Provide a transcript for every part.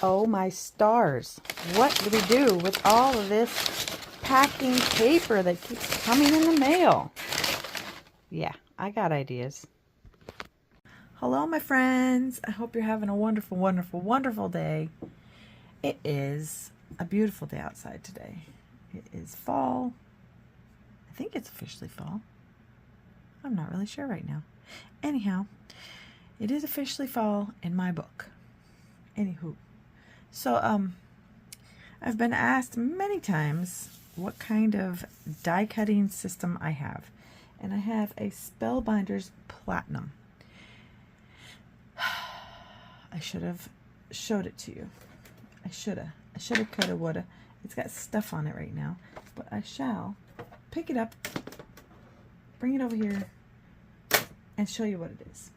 Oh my stars. What do we do with all of this packing paper that keeps coming in the mail? Yeah, I got ideas. Hello, my friends. I hope you're having a wonderful, wonderful, wonderful day. It is a beautiful day outside today. It is fall. I think it's officially fall. I'm not really sure right now. Anyhow, it is officially fall in my book. Anywho. So, I've been asked many times what kind of die cutting system I have. And I have a Spellbinders Platinum. I should have showed it to you. I shoulda, coulda, woulda. It's got stuff on it right now. But I shall pick it up, bring it over here, and show you what it is.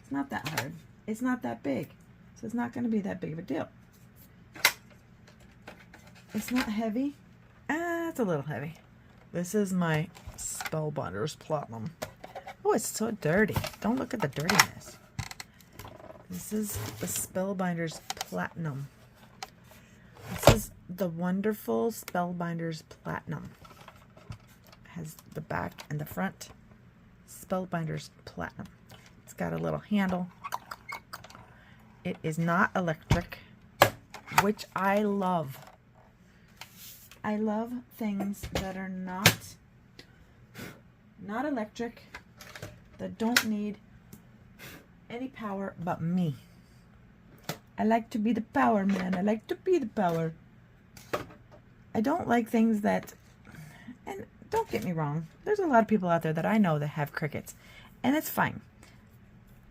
It's not that hard. It's not that big. So it's not going to be that big of a deal. It's not heavy. It's a little heavy. This is my Spellbinders Platinum. Oh, it's so dirty. Don't look at the dirtiness. This is the Spellbinders Platinum. This is the wonderful Spellbinders Platinum. It has the back and the front. Spellbinders Platinum. It's got a little handle. It is not electric, which I love. I love things that are not electric, that don't need any power but me. I like to be the power man. I like to be the power. I don't like things that, and don't get me wrong, there's a lot of people out there that I know that have crickets, and it's fine.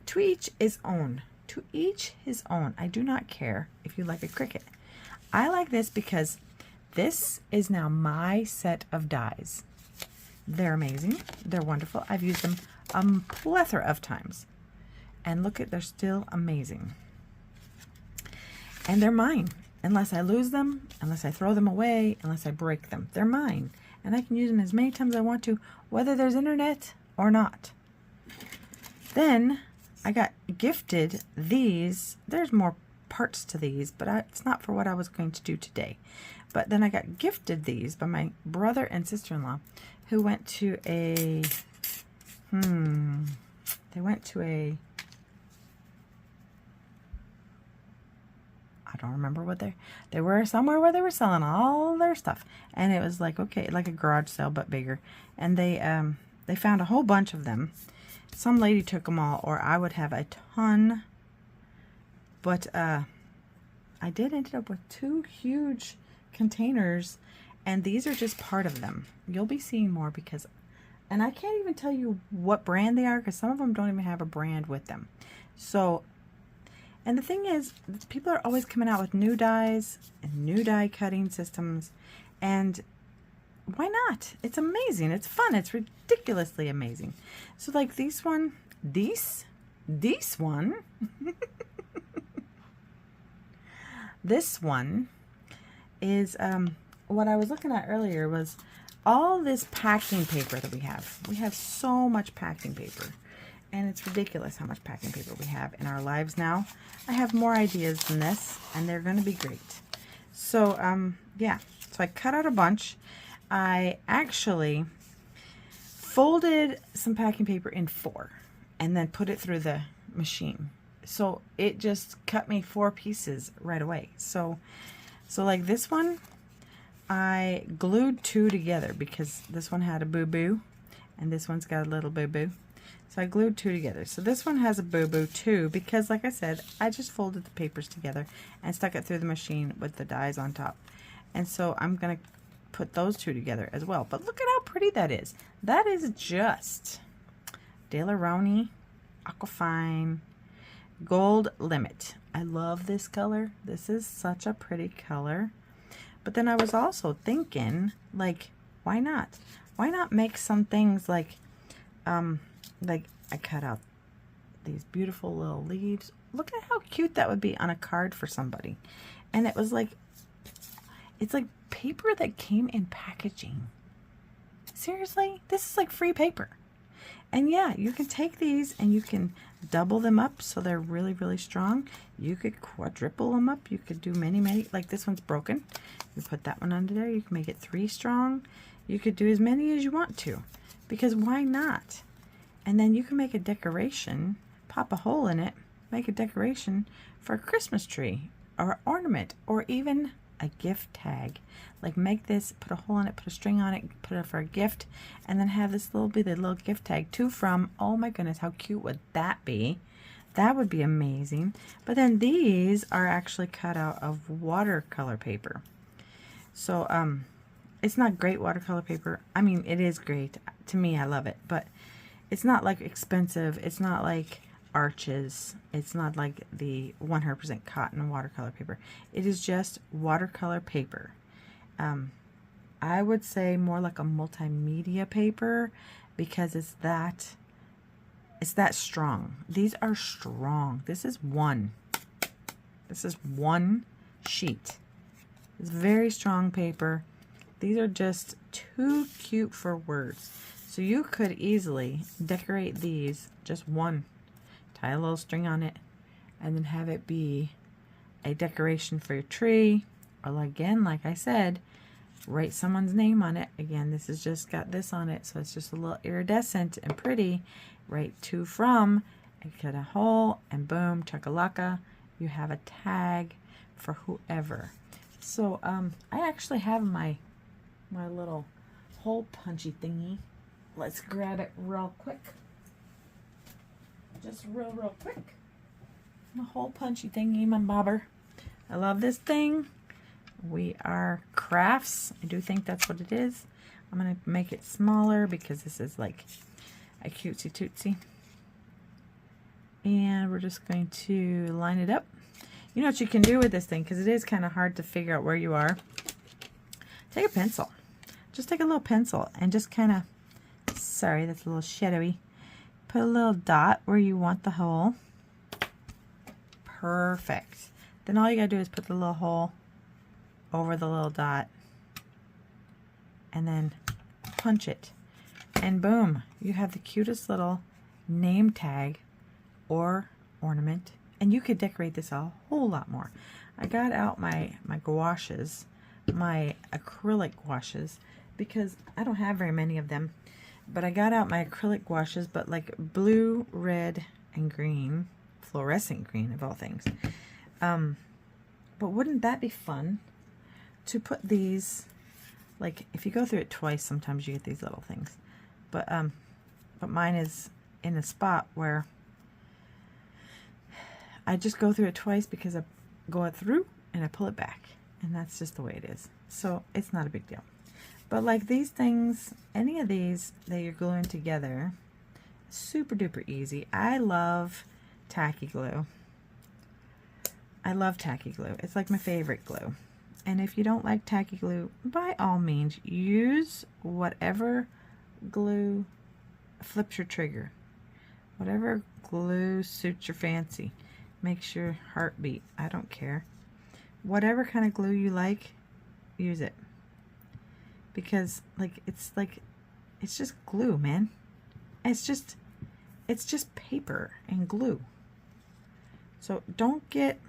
To each his own. To each his own. I do not care if you like a cricket. I like this because this is now my set of dies. They're amazing. They're wonderful. I've used them a plethora of times. And look at, they're still amazing. And they're mine. Unless I lose them, unless I throw them away, unless I break them. They're mine. And I can use them as many times as I want to, whether there's internet or not. Then I got gifted these. There's more parts to these, but it's not for what I was going to do today. But then I got gifted these by my brother and sister-in-law, who went to a, they went to a, I don't remember what they were somewhere where they were selling all their stuff. And it was like, okay, like a garage sale, but bigger. And they found a whole bunch of them. Some lady took them all, or I would have a ton. But I ended up with 2 huge containers, and these are just part of them. You'll be seeing more because, and I can't even tell you what brand they are because some of them don't even have a brand with them. So, and the thing is, people are always coming out with new dies and new die cutting systems, and why not? It's amazing. It's fun. It's ridiculously amazing. So like this one this one is what I was looking at earlier was all this packing paper that we have. We have so much packing paper, and it's ridiculous how much packing paper we have in our lives now. I have more ideas than this, and they're going to be great. So yeah, so I cut out a bunch. I actually folded some packing paper in 4 and then put it through the machine. So it just cut me 4 pieces right away. So like this one, I glued 2 together because this one had a boo-boo and this one's got a little boo-boo. So I glued 2 together. So this one has a boo-boo too because, like I said, I just folded the papers together and stuck it through the machine with the dies on top. And so I'm going to put those 2 together as well. But look at how pretty that is. That is just Daler-Rowney Aquafine Gold Limit. I love this color. This is such a pretty color. But then I was also thinking, like, why not? Why not make some things like I cut out these beautiful little leaves. Look at how cute that would be on a card for somebody. And it was like, it's like paper that came in packaging. Seriously? This is like free paper. And yeah, you can take these and you can double them up so they're really, really strong. You could quadruple them up. You could do many, many, like this one's broken. You put that one under there. You can make it 3 strong. You could do as many as you want to, because why not? And then you can make a decoration, pop a hole in it, make a decoration for a Christmas tree or ornament, or even a gift tag. Like make this, put a hole in it, put a string on it, put it for a gift, and then have this little bitty little gift tag to from. Oh my goodness, how cute would that be? That would be amazing. But then these are actually cut out of watercolor paper. So it's not great watercolor paper. I mean, it is great. To me, I love it, but it's not like expensive. It's not like Arches. It's not like the 100% cotton watercolor paper. It is just watercolor paper. I would say more like a multimedia paper, because it's that strong. These are strong. This is one sheet. It's very strong paper. These are just too cute for words. So you could easily decorate these just one. Tie a little string on it, and then have it be a decoration for your tree. Or again, like I said, write someone's name on it. Again, this has just got this on it, so it's just a little iridescent and pretty. Write to from, and cut a hole, and boom, chakalaka, you have a tag for whoever. So I actually have my little hole punchy thingy. Let's grab it real quick. Just real quick. My hole punchy thingy, my bobber. I love this thing. We are crafts. I do think that's what it is. I'm going to make it smaller because this is like a cutesy tootsie. And we're just going to line it up. You know what you can do with this thing, because it is kind of hard to figure out where you are. Take a pencil. Just take a little pencil and just kind of, sorry, that's a little shadowy. Put a little dot where you want the hole. Perfect. Then all you gotta do is put the little hole over the little dot and then punch it. And boom, you have the cutest little name tag or ornament. And you could decorate this a whole lot more. I got out my gouaches, my acrylic gouaches, because I don't have very many of them. But I got out my acrylic gouaches, but like blue, red, and green, fluorescent green of all things. But wouldn't that be fun to put these, like if you go through it twice, sometimes you get these little things. But mine is in a spot where I just go through it twice because I go it through and I pull it back. And that's just the way it is. So it's not a big deal. But like these things, any of these that you're gluing together, super duper easy. I love tacky glue. I love tacky glue. It's like my favorite glue. And if you don't like tacky glue, by all means, use whatever glue flips your trigger. Whatever glue suits your fancy. Makes your heart beat. I don't care. Whatever kind of glue you like, use it. Because it's just glue, man. It's just paper and glue. So don't get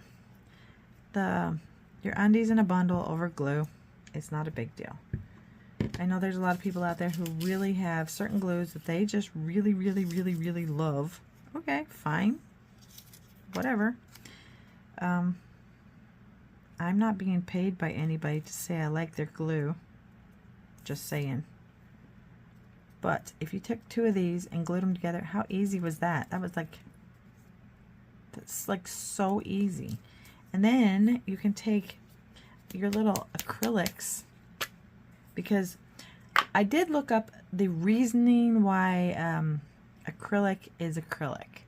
your undies in a bundle over glue. It's not a big deal. I know there's a lot of people out there who really have certain glues that they just really love. Okay, fine. Whatever. I'm not being paid by anybody to say I like their glue. Just saying. But if you took 2 of these and glued them together, how easy was that? That's like so easy. And then you can take your little acrylics, because I did look up the reasoning why acrylic is acrylic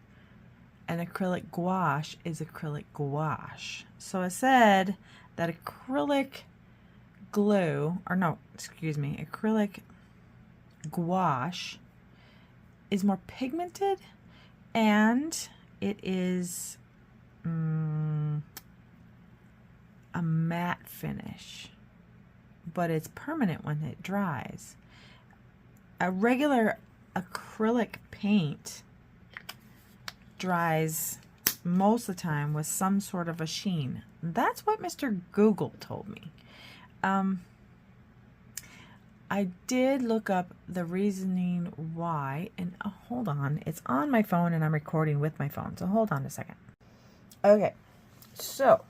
and acrylic gouache is acrylic gouache. So I said that acrylic glue, or no, excuse me, acrylic gouache is more pigmented and it is a matte finish, but it's permanent when it dries. A regular acrylic paint dries most of the time with some sort of a sheen. That's what Mr. Google told me. I did look up the reasoning why, and hold on, it's on my phone and I'm recording with my phone, so hold on a second. Okay, so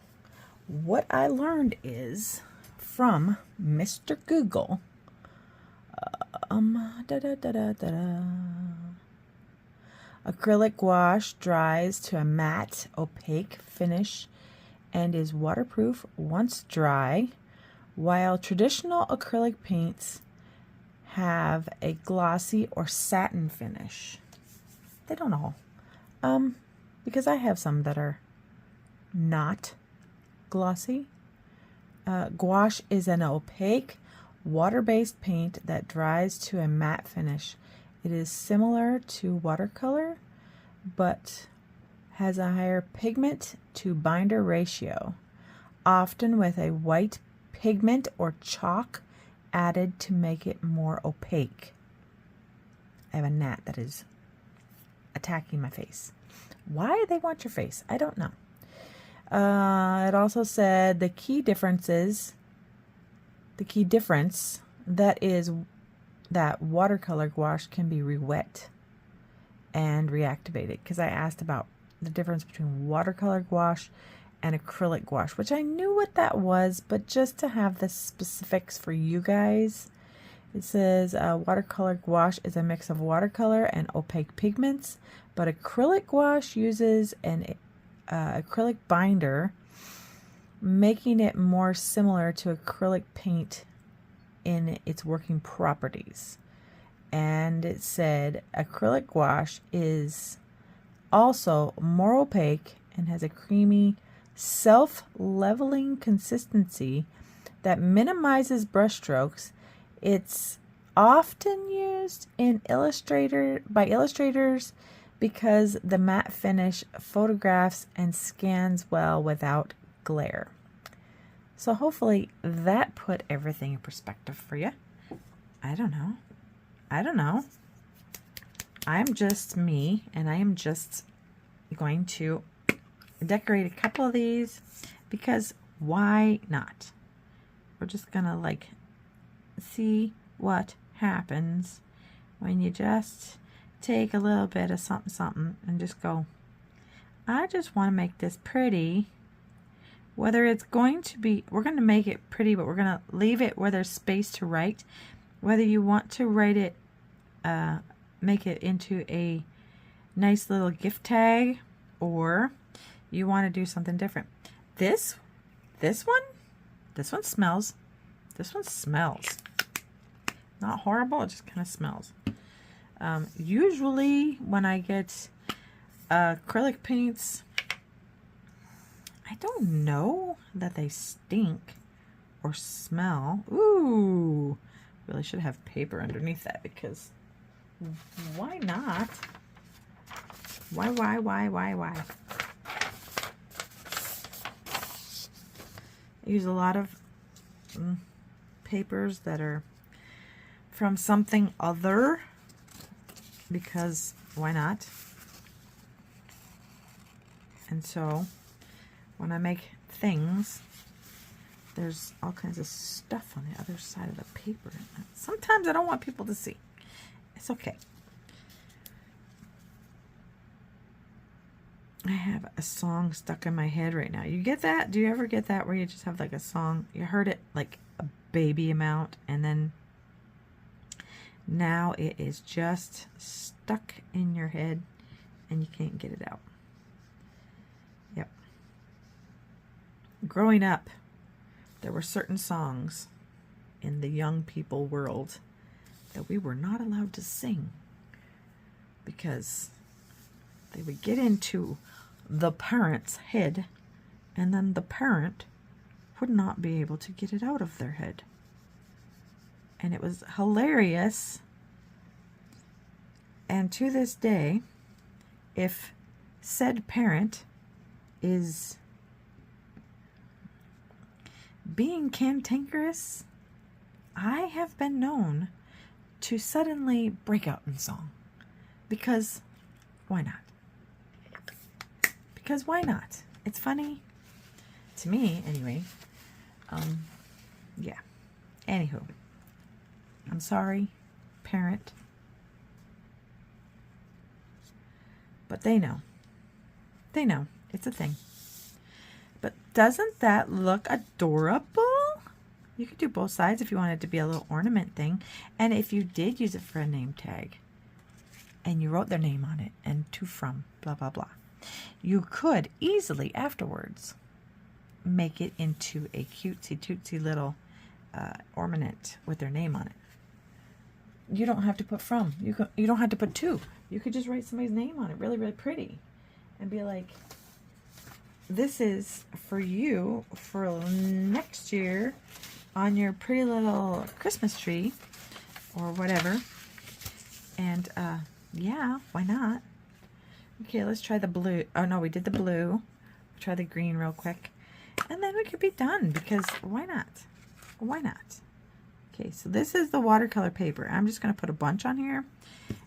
what I learned is from Mr. Google, acrylic gouache dries to a matte, opaque finish and is waterproof once dry, while traditional acrylic paints have a glossy or satin finish. They don't all. Because I have some that are not glossy. Gouache is an opaque, water-based paint that dries to a matte finish. It is similar to watercolor, but has a higher pigment to binder ratio, often with a white pigment or chalk added to make it more opaque. I have a gnat that is attacking my face. Why they want your face, I don't know. It also said the key difference that is that watercolor gouache can be re-wet and reactivated, because I asked about the difference between watercolor gouache and acrylic gouache, which I knew what that was, but just to have the specifics for you guys, it says watercolor gouache is a mix of watercolor and opaque pigments, but acrylic gouache uses an acrylic binder, making it more similar to acrylic paint in its working properties. And it said acrylic gouache is also more opaque and has a creamy, self-leveling consistency that minimizes brush strokes. It's often used in by illustrators because the matte finish photographs and scans well without glare. So hopefully that put everything in perspective for you. I don't know. I'm just me, and I am just going to decorate a couple of these because why not? We're just gonna like see what happens when you just take a little bit of something and just go, I just want to make this pretty. Whether it's going to be, we're going to make it pretty, but we're going to leave it where there's space to write. Whether you want to write it, make it into a nice little gift tag, or you want to do something different. This one smells. This one smells. Not horrible, it just kind of smells. Usually when I get acrylic paints, I don't know that they stink or smell. Ooh, really should have paper underneath that, because why not? Why? I use a lot of papers that are from something other, because why not? And so when I make things, there's all kinds of stuff on the other side of the paper. Sometimes I don't want people to see. It's okay. I have a song stuck in my head right now. You get that? Do you ever get that where you just have like a song, you heard it like a baby amount, and then now it is just stuck in your head and you can't get it out? Yep. Growing up, there were certain songs in the young people world that we were not allowed to sing because they would get into the parent's head, and then the parent would not be able to get it out of their head. And it was hilarious. And to this day, if said parent is being cantankerous, I have been known to suddenly break out in song. Because why not? Because why not? It's funny. To me, anyway. Yeah. Anywho. I'm sorry, parent. But they know. They know. It's a thing. But doesn't that look adorable? You could do both sides if you wanted it to be a little ornament thing. And if you did use it for a name tag, and you wrote their name on it, and to from, blah, blah, blah, you could easily afterwards make it into a cutesy little ornament with their name on it. You don't have to put from. You don't have to put to. You could just write somebody's name on it, really, really pretty, and be like, this is for you for next year on your pretty little Christmas tree or whatever. And yeah, why not? Okay, let's try the blue. Oh no, we did the blue. We'll try the green real quick, and then we could be done, because why not? Why not? Okay, so this is the watercolor paper. I'm just going to put a bunch on here,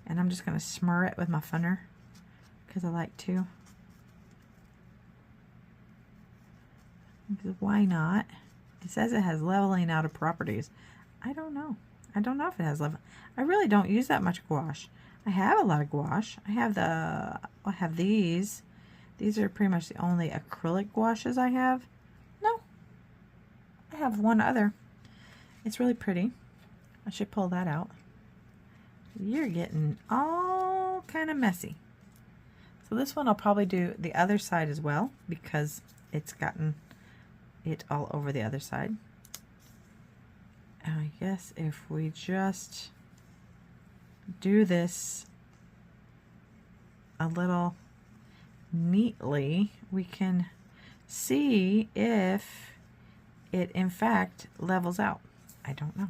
and I'm just going to smur it with my funner, because I like to. Because why not? It says it has leveling out of properties. I don't know. I don't know if it has level. I really don't use that much gouache. I have a lot of gouache. I have these. These are pretty much the only acrylic gouaches I have. No. I have one other. It's really pretty. I should pull that out. You're getting all kind of messy. So this one I'll probably do the other side as well, because it's gotten it all over the other side. And I guess if we just do this a little neatly, we can see if it in fact levels out. I don't know.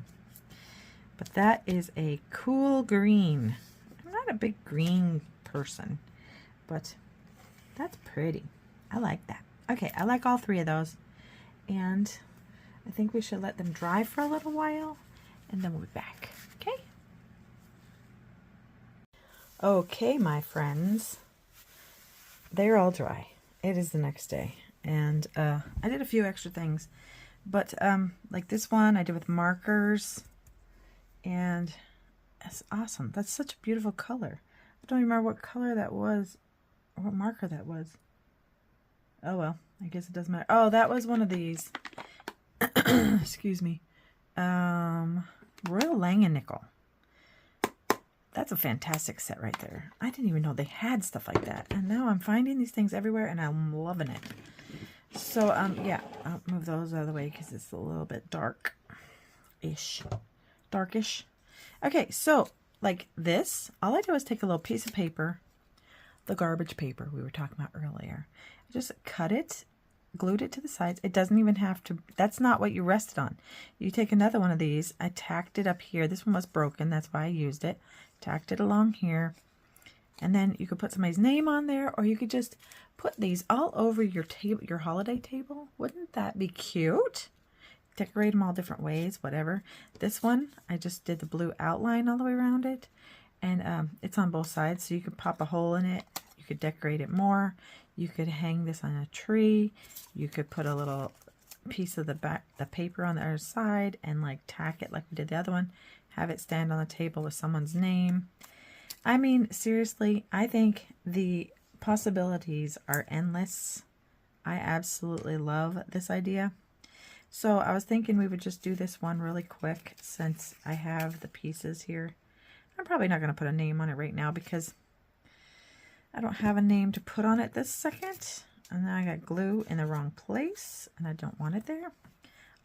But that is a cool green. I'm not a big green person, but that's pretty. I like that. Okay, I like all three of those. And I think we should let them dry for a little while, and then we'll be back. Okay? Okay, my friends. They're all dry. It is the next day. And I did a few extra things. But like this one I did with markers. And that's awesome. That's such a beautiful color. I don't remember what color that was, or what marker that was. Oh well, I guess it doesn't matter. Oh, that was one of these. Excuse me. Royal Langenickel. That's a fantastic set right there. I didn't even know they had stuff like that. And now I'm finding these things everywhere, and I'm loving it. So, yeah, I'll move those out of the way because it's a little bit dark-ish. Darkish. Okay, so, like this, all I do is take a little piece of paper, the garbage paper we were talking about earlier. I just cut it, glued it to the sides. It doesn't even have to, that's not what you rested on. You take another one of these. I tacked it up here. This one was broken. That's why I used it. Tacked it along here. And then you could put somebody's name on there, or you could just put these all over your table, your holiday table. Wouldn't that be cute? Decorate them all different ways, whatever. This one, I just did the blue outline all the way around it. And it's on both sides, so you could pop a hole in it. You could decorate it more. You could hang this on a tree. You could put a little piece of the paper on the other side and like tack it like we did the other one. Have it stand on the table with someone's name. I mean, seriously, I think the possibilities are endless. I absolutely love this idea. So I was thinking we would just do this one really quick since I have the pieces here. I'm probably not going to put a name on it right now because I don't have a name to put on it this second. And then I got glue in the wrong place and I don't want it there.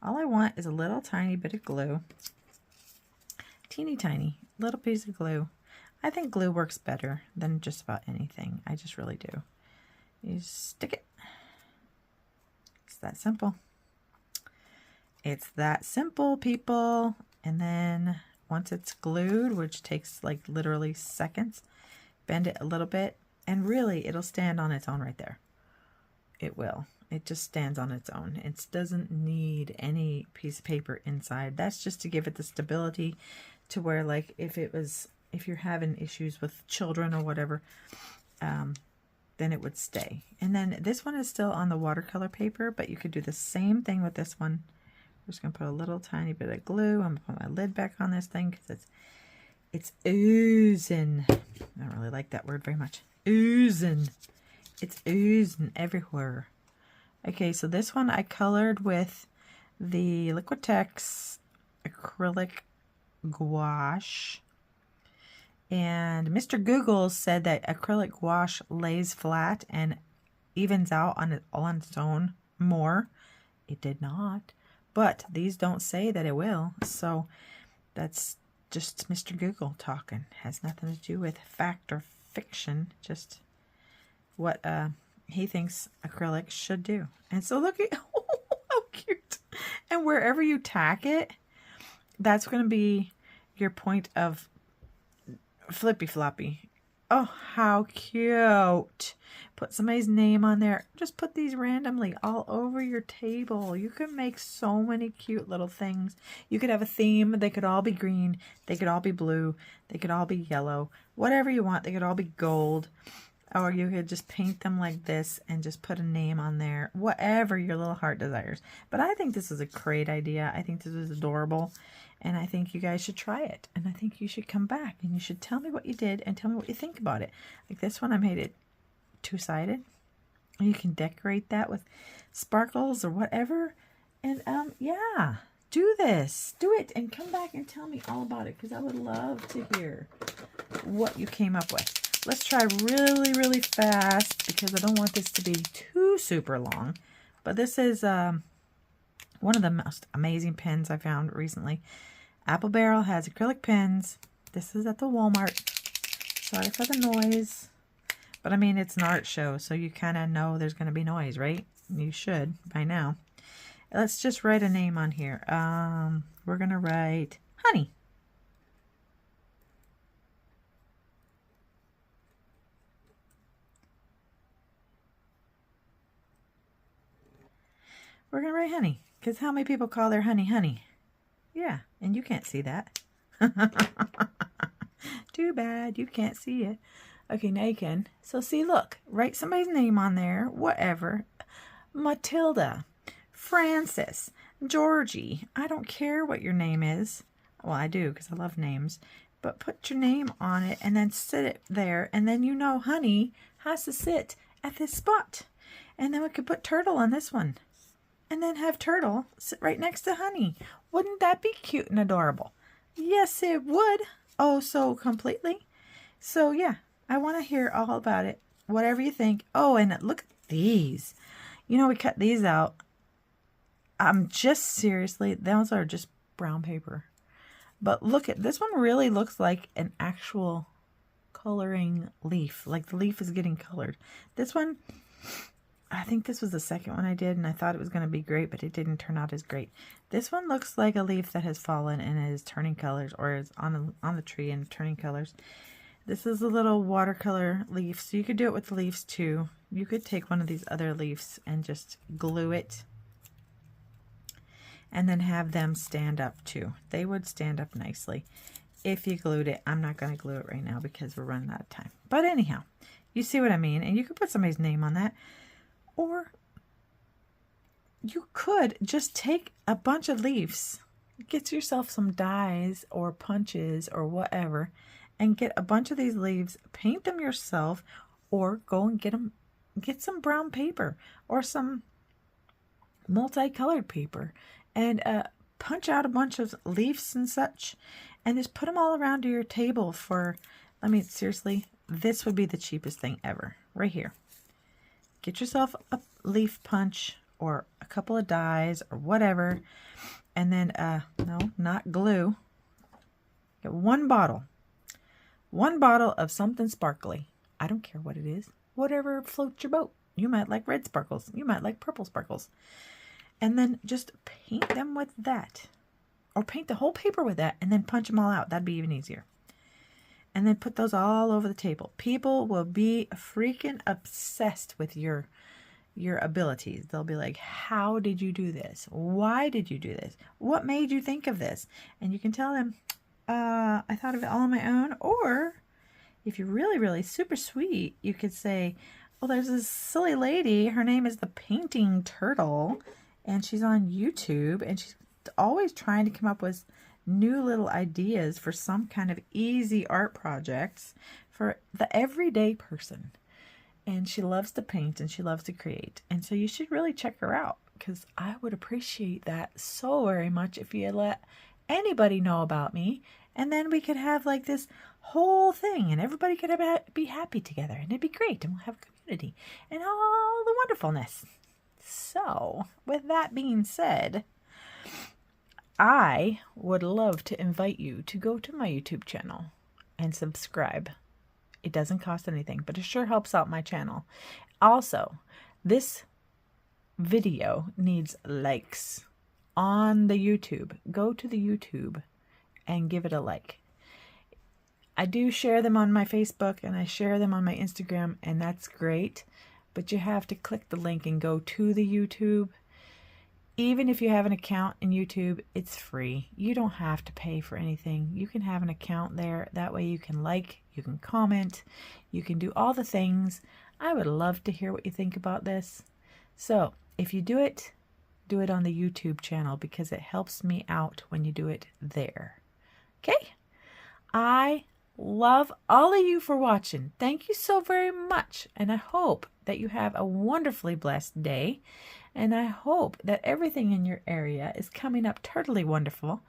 All I want is a little tiny bit of glue. Teeny tiny little piece of glue. I think glue works better than just about anything. I just really do. You stick it. It's that simple. It's that simple, people. And then once it's glued, which takes like literally seconds, bend it a little bit, and really it'll stand on its own right there. It will. It just stands on its own. It doesn't need any piece of paper inside. That's just to give it the stability to where, like, if it was if you're having issues with children or whatever, then it would stay. And then this one is still on the watercolor paper, but you could do the same thing with this one. I'm just going to put a little tiny bit of glue. I'm going to put my lid back on this thing because it's oozing. I don't really like that word very much. Oozing. It's oozing everywhere. Okay, so this one I colored with the Liquitex acrylic gouache. And Mr. Google said that acrylic gouache lays flat and evens out on its own more. It did not. But these don't say that it will. So that's just Mr. Google talking. Has nothing to do with fact or fiction. Just what he thinks acrylic should do. And so look at how cute. And wherever you tack it, that's going to be your point of flippy floppy. Oh, how cute. Put somebody's name on there. Just put these randomly all over your table. You can make so many cute little things. You could have a theme. They could all be green. They could all be blue. They could all be yellow. Whatever you want. They could all be gold. Or you could just paint them like this and just put a name on there. Whatever your little heart desires. But I think this is a great idea. I think this is adorable. And I think you guys should try it. And I think you should come back and you should tell me what you did and tell me what you think about it. Like this one, I made it two-sided. You can decorate that with sparkles or whatever. And yeah, do this. Do it and come back and tell me all about it because I would love to hear what you came up with. Let's try really, really fast because I don't want this to be too super long. But this is one of the most amazing pens I found recently. Apple Barrel has acrylic pens. This is at the Walmart. Sorry for the noise. But I mean, it's an art show, so you kind of know there's going to be noise, right? You should by now. Let's just write a name on here. We're going to write Honey. We're going to write Honey. Because how many people call their honey honey? Yeah, and you can't see that. Too bad, you can't see it. Okay, now you can. So see, look, write somebody's name on there, whatever. Matilda, Francis, Georgie. I don't care what your name is. Well, I do because I love names. But put your name on it and then sit it there. And then you know Honey has to sit at this spot. And then we could put Turtle on this one. And then have Turtle sit right next to Honey. Wouldn't that be cute and adorable? Yes, it would. Oh, so completely. So, yeah, I want to hear all about it. Whatever you think. Oh, and look at these. You know, we cut these out. I'm just seriously, those are just brown paper. But look at, this one really looks like an actual coloring leaf. Like the leaf is getting colored. This one, I think this was the second one I did, and I thought it was going to be great, but it didn't turn out as great. This one looks like a leaf that has fallen and is turning colors, or is on the tree and turning colors. This is a little watercolor leaf, so you could do it with the leaves too. You could take one of these other leaves and just glue it, and then have them stand up too. They would stand up nicely if you glued it. I'm not going to glue it right now because we're running out of time. But anyhow, you see what I mean, and you could put somebody's name on that. Or you could just take a bunch of leaves, get yourself some dies or punches or whatever, and get a bunch of these leaves, paint them yourself, or go and get some brown paper or some multicolored paper and punch out a bunch of leaves and such, and just put them all around your table for, I mean, seriously, this would be the cheapest thing ever, right here. Get yourself a leaf punch or a couple of dies or whatever. And then, no, not glue. Get one bottle of something sparkly. I don't care what it is. Whatever floats your boat. You might like red sparkles. You might like purple sparkles. And then just paint them with that. Or paint the whole paper with that and then punch them all out. That'd be even easier. And then put those all over the table. People will be freaking obsessed with your abilities. They'll be like, how did you do this? Why did you do this? What made you think of this? And you can tell them, I thought of it all on my own. Or if you're really, really super sweet, you could say, well, there's this silly lady. Her name is the Painting Turtle, and she's on YouTube, and she's always trying to come up with new little ideas for some kind of easy art projects for the everyday person. And she loves to paint and she loves to create. And so you should really check her out, because I would appreciate that so very much if you let anybody know about me. And then we could have like this whole thing and everybody could be happy together and it'd be great. And we'll have a community and all the wonderfulness. So with that being said, I would love to invite you to go to my YouTube channel and subscribe. It doesn't cost anything, but it sure helps out my channel. Also, this video needs likes on the YouTube. Go to the YouTube and give it a like. I do share them on my Facebook and I share them on my Instagram, and that's great, but you have to click the link and go to the YouTube. Even if you have an account in YouTube, it's free. You don't have to pay for anything. You can have an account there. That way you can like, you can comment, you can do all the things. I would love to hear what you think about this. So if you do it on the YouTube channel, because it helps me out when you do it there. Okay? I love all of you for watching. Thank you so very much. And I hope that you have a wonderfully blessed day. And I hope that everything in your area is coming up totally wonderful.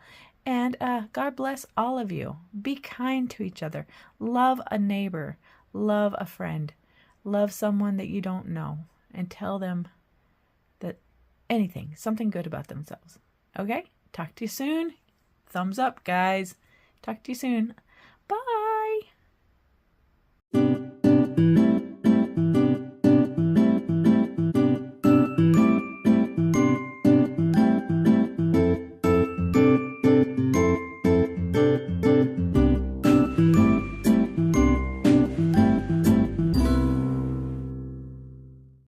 And God bless all of you. Be kind to each other. Love a neighbor. Love a friend. Love someone that you don't know. And tell them that anything, something good about themselves. Okay? Talk to you soon. Thumbs up, guys. Talk to you soon.